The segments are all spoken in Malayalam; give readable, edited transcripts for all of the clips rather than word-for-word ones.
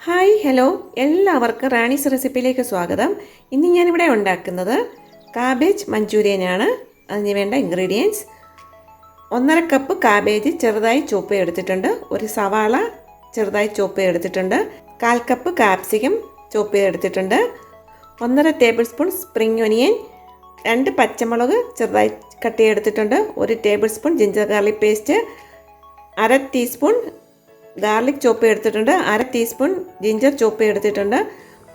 ഹായ് ഹലോ എല്ലാവർക്കും റാണീസ് റെസിപ്പിയിലേക്ക് സ്വാഗതം. ഇന്ന് ഞാനിവിടെ ഉണ്ടാക്കുന്നത് കാബേജ് മഞ്ചൂരിയനാണ്. അതിന് വേണ്ട ഇൻഗ്രീഡിയൻസ്: 1.5 കപ്പ് കാബേജ് ചെറുതായി ചോപ്പ് ചെയ്തെടുത്തിട്ടുണ്ട്, ഒരു സവാള ചെറുതായി ചോപ്പ് ചെയ്തെടുത്തിട്ടുണ്ട്, 1/4 കപ്പ് കാപ്സിക്കം ചോപ്പ് ചെയ്തെടുത്തിട്ടുണ്ട്, 1.5 ടേബിൾ സ്പൂൺ സ്പ്രിംഗ് ഒനിയൻ, 2 പച്ചമുളക് ചെറുതായി കട്ട് ചെയ്തെടുത്തിട്ടുണ്ട്, 1 tablespoon ginger garlic paste, 1/2 teaspoon garlic chop എടുത്തിട്ടുണ്ട്, 1/2 ടീസ്പൂൺ ജിഞ്ചർ ചോപ്പ് എടുത്തിട്ടുണ്ട്,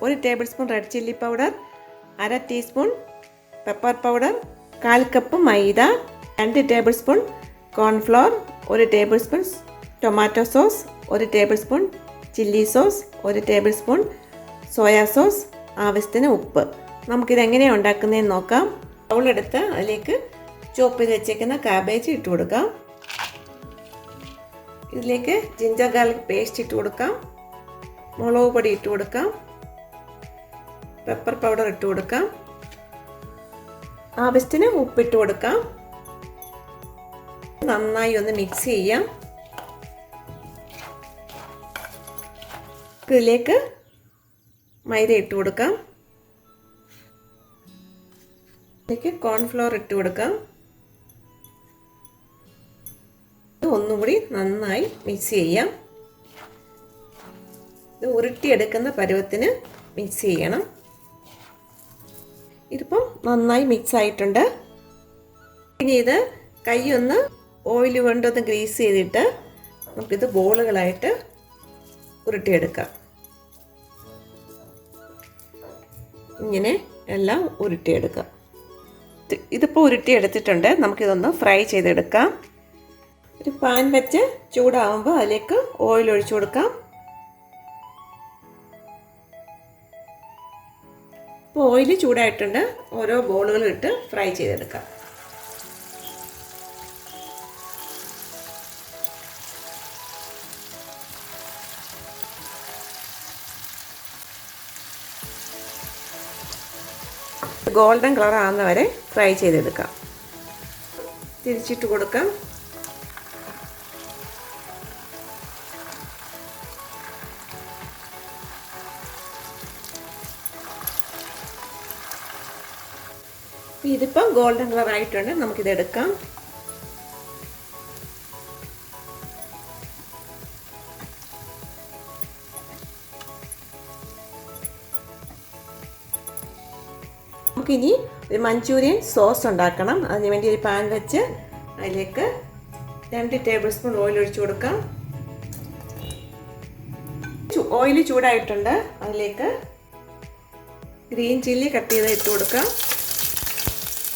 1 tablespoon red chilli powder, 1/2 teaspoon pepper powder, 1/4 cup maida, 2 tablespoon cornflour, 1 tablespoon tomato sauce, 1 tablespoon chilli sauce, 1 tablespoon soya sauce, ആവശ്യത്തിന് ഉപ്പ്. നമുക്കിതെങ്ങനെയാണ് ഉണ്ടാക്കുന്നതെന്ന് നോക്കാം. ബൗളെടുത്ത് അതിലേക്ക് ചോപ്പ് ചെയ്ത് വെച്ചേക്കുന്ന കാബേജ് ഇട്ട് കൊടുക്കാം. ഇതിലേക്ക് ജിഞ്ചർ ഗാർലിക് പേസ്റ്റ് ഇട്ട് കൊടുക്കാം, മുളക് പൊടി ഇട്ട് കൊടുക്കാം, പെപ്പർ പൗഡർ ഇട്ട് കൊടുക്കാം, ആവശ്യത്തിന് ഉപ്പിട്ട് കൊടുക്കാം. നന്നായി ഒന്ന് മിക്സ് ചെയ്യാം. ഇതിലേക്ക് മൈദ ഇട്ട് കൊടുക്കാം, ഇതിലേക്ക് കോൺഫ്ലോർ ഇട്ട് കൊടുക്കാം. ഒന്നുകൂടി നന്നായി മിക്സ് ചെയ്യാം. ഇത് ഉരുട്ടിയെടുക്കുന്ന പരുവത്തിന് മിക്സ് ചെയ്യണം. ഇതിപ്പം നന്നായി മിക്സ് ആയിട്ടുണ്ട്. ഇനി ഇത് കൈ ഒന്ന് ഓയിൽ കൊണ്ടൊന്ന് ഗ്രീസ് ചെയ്തിട്ട് നമുക്കിത് ബോളുകളായിട്ട് ഉരുട്ടിയെടുക്കാം. ഇങ്ങനെ എല്ലാം ഉരുട്ടിയെടുക്കാം. ഇതിപ്പോൾ ഉരുട്ടിയെടുത്തിട്ടുണ്ട്. നമുക്കിതൊന്ന് ഫ്രൈ ചെയ്തെടുക്കാം. ഒരു പാൻ വെച്ച് ചൂടാവുമ്പോൾ അതിലേക്ക് ഓയിൽ ഒഴിച്ചു കൊടുക്കാം. ഇപ്പോൾ ഓയിൽ ചൂടായിട്ടുണ്ട്. ഓരോ ബോളുകളും ഇട്ട് ഫ്രൈ ചെയ്തെടുക്കാം. ഗോൾഡൻ കളർ ആകുന്നവരെ ഫ്രൈ ചെയ്തെടുക്കാം. തിരിച്ചിട്ട് കൊടുക്കാം. ഇതിപ്പം ഗോൾഡൻ കളർ ആയിട്ടുണ്ട്. നമുക്കിതെടുക്കാം. നമുക്കിനി ഒരു മഞ്ചൂരിയൻ സോസ് ഉണ്ടാക്കണം. അതിനുവേണ്ടി ഒരു പാൻ വെച്ച് അതിലേക്ക് 2 ടേബിൾ സ്പൂൺ ഓയിൽ ഒഴിച്ചു കൊടുക്കാം. ഓയിൽ ചൂടായിട്ടുണ്ട്. അതിലേക്ക് ഗ്രീൻ ചില്ലി കട്ട് ചെയ്ത് ഇട്ട് കൊടുക്കാം,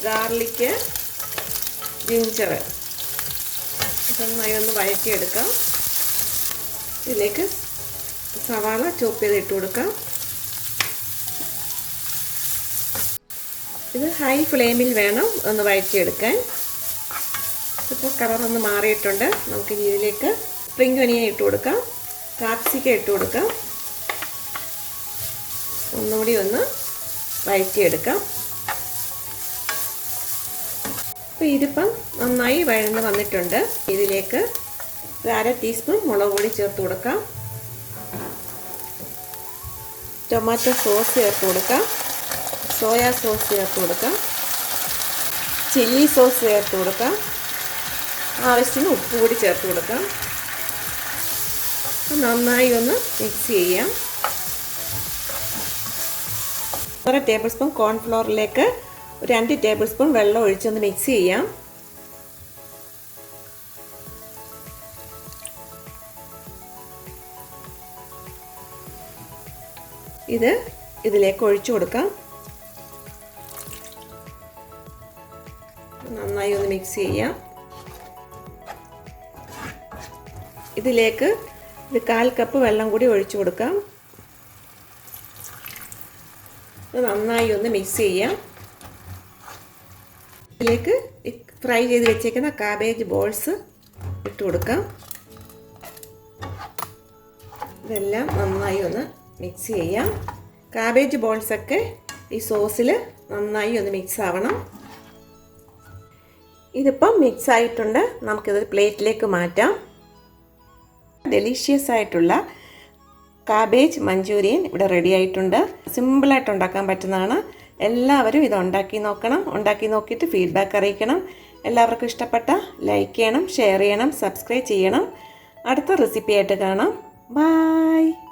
ഗാർലിക്ക്, ജിഞ്ചർ നന്നായി ഒന്ന് വഴറ്റിയെടുക്കാം. ഇതിലേക്ക് സവാള ചോപ്പ് ചെയ്ത് ഇട്ട് കൊടുക്കാം. ഇത് ഹൈ ഫ്ലെയിമിൽ വേണം ഒന്ന് വഴറ്റിയെടുക്കാൻ. ഇപ്പോൾ കളറൊന്ന് മാറിയിട്ടുണ്ട്. നമുക്കിനി ഇതിലേക്ക് സ്പ്രിംഗ് ഒനിയൻ ഇട്ട് കൊടുക്കാം, കാപ്സിക്കം ഇട്ട് കൊടുക്കാം. ഒന്നുകൂടി ഒന്ന് വഴറ്റിയെടുക്കാം. അപ്പോൾ ഇതിപ്പം നന്നായി വഴന്ന് വന്നിട്ടുണ്ട്. ഇതിലേക്ക് 1/2 ടീസ്പൂൺ മുളക് പൊടി ചേർത്ത് കൊടുക്കാം, ടൊമാറ്റോ സോസ് ചേർത്ത് കൊടുക്കാം, സോയ സോസ് ചേർത്ത് കൊടുക്കാം, ചില്ലി സോസ് ചേർത്ത് കൊടുക്കാം, ആവശ്യത്തിന് ഉപ്പ് കൂടി ചേർത്ത് കൊടുക്കാം. നന്നായി ഒന്ന് മിക്സ് ചെയ്യാം. 1 ടേബിൾ സ്പൂൺ കോൺഫ്ലോറിലേക്ക് 2 ടേബിൾ സ്പൂൺ വെള്ളം ഒഴിച്ചൊന്ന് മിക്സ് ചെയ്യാം. ഇതിലേക്ക് ഒഴിച്ചു കൊടുക്കാം. നന്നായി ഒന്ന് മിക്സ് ചെയ്യാം. ഇതിലേക്ക് ഒരു 1/4 കപ്പ് വെള്ളം കൂടി ഒഴിച്ചു കൊടുക്കാം. നന്നായി ഒന്ന് മിക്സ് ചെയ്യാം. ഇതിലേക്ക് ഫ്രൈ ചെയ്ത് വെച്ചേക്കുന്ന കാബേജ് ബോൾസ് ഇട്ട് കൊടുക്കാം. ഇതെല്ലാം നന്നായി ഒന്ന് മിക്സ് ചെയ്യാം. കാബേജ് ബോൾസൊക്കെ ഈ സോസിൽ നന്നായി ഒന്ന് മിക്സ് ആവണം. ഇതിപ്പം മിക്സ് ആയിട്ടുണ്ട്. നമുക്കിത് പ്ലേറ്റിലേക്ക് മാറ്റാം. ഡെലീഷ്യസ് ആയിട്ടുള്ള കാബേജ് മഞ്ചൂരിയൻ ഇവിടെ റെഡി ആയിട്ടുണ്ട്. സിമ്പിളായിട്ട് ഉണ്ടാക്കാൻ പറ്റുന്നതാണ്. എല്ലാവരും ഇത് ഉണ്ടാക്കി നോക്കണം. ഉണ്ടാക്കി നോക്കിയിട്ട് ഫീഡ്ബാക്ക് അറിയിക്കണം. എല്ലാവർക്കും ഇഷ്ടപ്പെട്ട ലൈക്ക് ചെയ്യണം, ഷെയർ ചെയ്യണം, സബ്സ്ക്രൈബ് ചെയ്യണം. അടുത്ത റെസിപ്പിയായിട്ട് കാണാം. ബൈ.